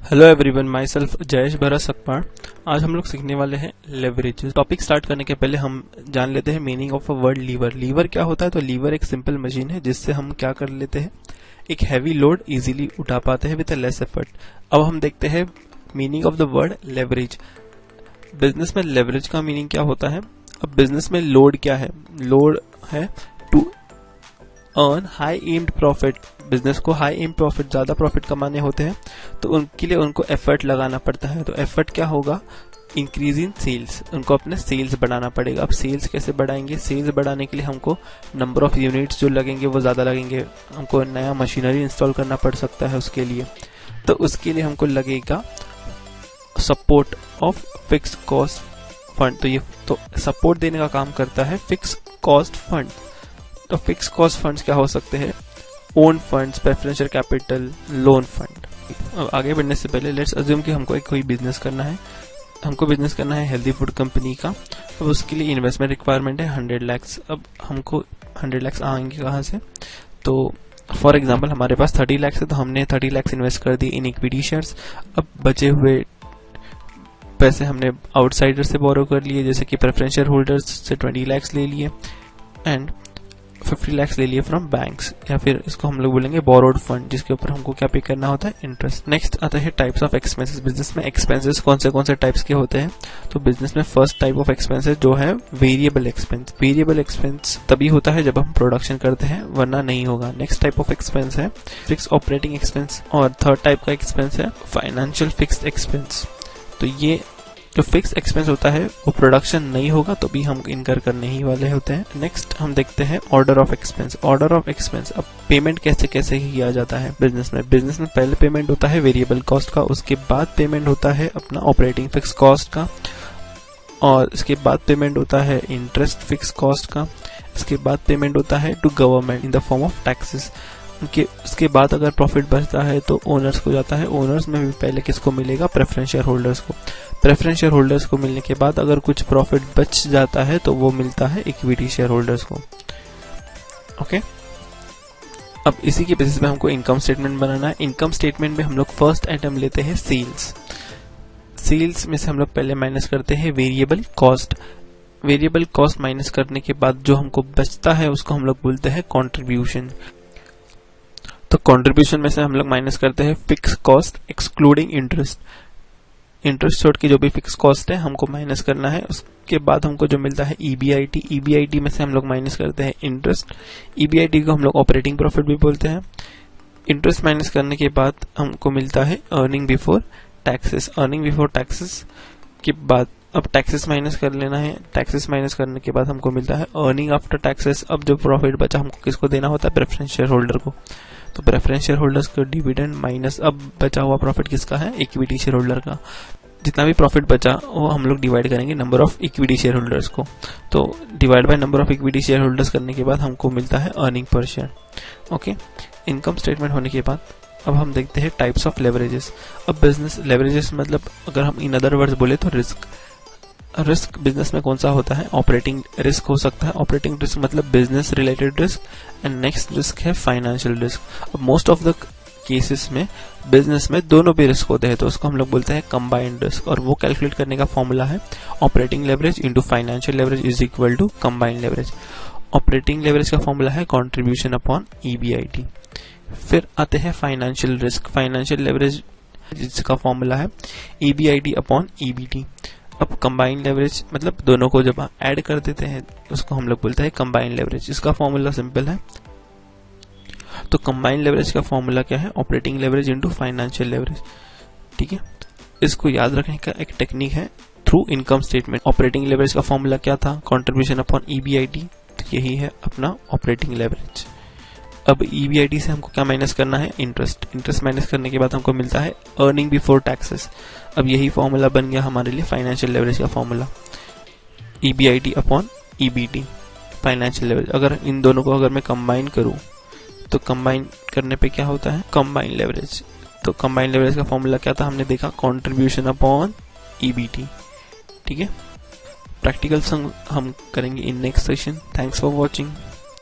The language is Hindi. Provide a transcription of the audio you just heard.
Hello everyone, myself Jayesh Bharat Sakpad. आज हम लोग सीखने वाले हैं लेवरेज। टॉपिक स्टार्ट करने के पहले हम जान लेते हैं meaning of a word lever. Lever क्या होता है? तो लीवर एक सिंपल मशीन है जिससे हम क्या कर लेते हैं, एक हैवी लोड इजीली उठा पाते हैं विद लेस एफर्ट। अब हम देखते हैं meaning of the word leverage. Business में लेवरेज का मीनिंग क्या होता है? अब बिजनेस में लोड क्या है? लोड है to earn high aimed profit. Business को हाई एम प्रॉफिट, ज्यादा प्रॉफिट कमाने होते हैं तो उनके लिए उनको एफर्ट लगाना पड़ता है। तो एफर्ट क्या होगा? Increase in sales. उनको अपने सेल्स बढ़ाना पड़ेगा। अब सेल्स कैसे बढ़ाएंगे? सेल्स बढ़ाने के लिए हमको नंबर ऑफ यूनिट्स जो लगेंगे वो ज्यादा लगेंगे। हमको नया मशीनरी इंस्टॉल करना पड़ सकता है उसके लिए। तो उसके लिए हमको लगेगा support of fix cost fund. तो ये तो सपोर्ट देने का काम करता है फिक्स कॉस्ट फंड। तो फिक्स कॉस्ट फंड्स क्या हो सकते हैं? Own funds, preferential capital, loan fund. अब आगे बढ़ने से पहले लेट्स अज्यूम कि हमको एक कोई बिजनेस करना है। हमको बिजनेस करना है हेल्दी फूड कंपनी का। अब उसके लिए इन्वेस्टमेंट रिक्वायरमेंट है 100 lakhs। अब हमको 100 lakhs आएंगे कहाँ से? तो फॉर एग्जांपल हमारे पास 30 lakhs है तो हमने 30 lakhs इन्वेस्ट कर दी इन इक्विटी शेयर्स। अब बचे हुए पैसे हमने आउटसाइडर से बोरो कर लिए, जैसे कि प्रेफरेंशियल होल्डर्स से 20 lakhs ले लिए एंड 50 lakhs ले लिए फ्रॉम बैंक्स, या फिर इसको हम लोग बोलेंगे बोरोड फंड, जिसके ऊपर हमको क्या पे करना होता है? इंटरेस्ट। नेक्स्ट आता है टाइप्स ऑफ एक्सपेंसेस। बिजनेस में एक्सपेंसेस कौन से टाइप्स के होते हैं? तो बिजनेस में फर्स्ट टाइप ऑफ एक्सपेंसेस जो है वेरिएबल एक्सपेंस। वेरिएबल एक्सपेंस तभी होता है जब हम प्रोडक्शन करते हैं, वरना नहीं होगा। नेक्स्ट टाइप ऑफ एक्सपेंस है फिक्स ऑपरेटिंग एक्सपेंस, और थर्ड टाइप का एक्सपेंस है फाइनेंशियल फिक्स्ड एक्सपेंस। तो ये जो फिक्स एक्सपेंस होता है वो प्रोडक्शन नहीं होगा तो भी हम इनकर करने ही वाले होते हैं। नेक्स्ट हम देखते हैं order of expense. Order of expense, अब पेमेंट कैसे कैसे किया जाता है बिजनेस में? बिजनेस में पहले पेमेंट होता है वेरिएबल कॉस्ट का, उसके बाद पेमेंट होता है अपना ऑपरेटिंग फिक्स कॉस्ट का, और इसके बाद पेमेंट होता है इंटरेस्ट फिक्स कॉस्ट का। इसके बाद पेमेंट होता है to government in the form of taxes. उसके बाद अगर प्रॉफिट बचता है तो ओनर्स को जाता है। ओनर्स में भी पहले किसको मिलेगा? प्रेफरेंशियल होल्डर्स को। प्रेफरेंशियल होल्डर्स को मिलने के बाद अगर कुछ प्रॉफिट बच जाता है तो वो मिलता है इक्विटी शेयर होल्डर्स को। ओके, अब इसी के बेसिस पे हमको इनकम स्टेटमेंट बनाना है। इनकम स्टेटमेंट में हम लोग फर्स्ट आइटम लेते हैं सेल्स। सेल्स में से हम लोग पहले माइनस करते हैं variable cost. Variable cost minus करने के बाद जो हमको बचता है उसको हम लोग बोलते हैं कॉन्ट्रीब्यूशन। तो कंट्रीब्यूशन में से हम लोग माइनस करते हैं fix cost excluding interest. Interest छोड़ के जो भी फिक्स कॉस्ट है हमको माइनस करना है। उसके बाद हमको जो मिलता है ईबीआईटी। ईबीआईटी में से हम लोग माइनस करते हैं इंटरेस्ट। ईबीआईटी को हम लोग ऑपरेटिंग प्रॉफिट भी बोलते हैं। इंटरेस्ट माइनस करने के बाद हमको मिलता है earning before taxes. Earning before taxes के बाद अब टैक्सेस माइनस कर लेना है। टैक्सेस माइनस करने के बाद हमको मिलता है अर्निंग आफ्टर टैक्सेस। अब जो प्रॉफिट बचा हमको किसको देना होता है? प्रेफरेंस शेयर होल्डर को। तो प्रेफरेंस शेयर होल्डर्स का डिविडेंड माइनस अब बचा हुआ प्रॉफिट किसका है? इक्विटी शेयर होल्डर का। जितना भी प्रॉफिट बचा वो हम लोग डिवाइड करेंगे number of equity share holders को। तो divide by number of equity share holders करने के बाद हमको मिलता है earning per share. Okay, income statement होने के बाद अब हम देखते हैं टाइप्स ऑफ लेवरेजेस। अब बिजनेस लेवरेजेस मतलब अगर हम इन अदर वर्ड्स बोले तो रिस्क बिजनेस में कौन सा होता है? ऑपरेटिंग रिस्क हो सकता है। ऑपरेटिंग रिस्क मतलब business related risk, and next risk है फाइनेंशियल रिस्क। अब मोस्ट ऑफ द केसेस में बिजनेस में दोनों भी रिस्क होते हैं तो उसको हम लोग बोलते हैं कंबाइंड रिस्क, और वो कैलकुलेट करने का फॉर्मूला है operating leverage into financial leverage is equal to combined leverage. Operating leverage का फॉर्मूला है कॉन्ट्रीब्यूशन अपॉन ईबीआईटी। फिर आते हैं फाइनेंशियल रिस्क। फाइनेंशियल लेवरेज जिसका फॉर्मूला है ईबीआईटी अपॉन ईबीटी। अब कंबाइंड लेवरेज मतलब दोनों को जब ऐड कर देते हैं उसको हम लोग बोलते हैं कंबाइंड लेवरेज। इसका फॉर्मूला सिंपल है। तो कंबाइंड लेवरेज का फॉर्मूला क्या है? Operating leverage into financial leverage. ठीक है, इसको याद रखने का एक टेक्निक है through income statement. Operating leverage का फॉर्मूला क्या था? Contribution upon EBIT. यही है अपना ऑपरेटिंग लेवरेज। अब ईबीआईटी से हमको क्या माइनस करना है? इंटरेस्ट। इंटरेस्ट माइनस करने के बाद हमको मिलता है अर्निंग बिफोर टैक्सेस। अब यही फॉर्मूला बन गया हमारे लिए फाइनेंशियल लेवरेज का formula, EBIT upon EBT financial leverage. अगर इन दोनों को अगर मैं कंबाइन करूं तो कंबाइन करने पे क्या होता है? Combine leverage. तो कंबाइन लेवरेज का फॉर्मूला क्या था? हमने देखा कंट्रीब्यूशन अपॉन ईबीटी। ठीक है, प्रैक्टिकल हम करेंगे in next session. Thanks for watching.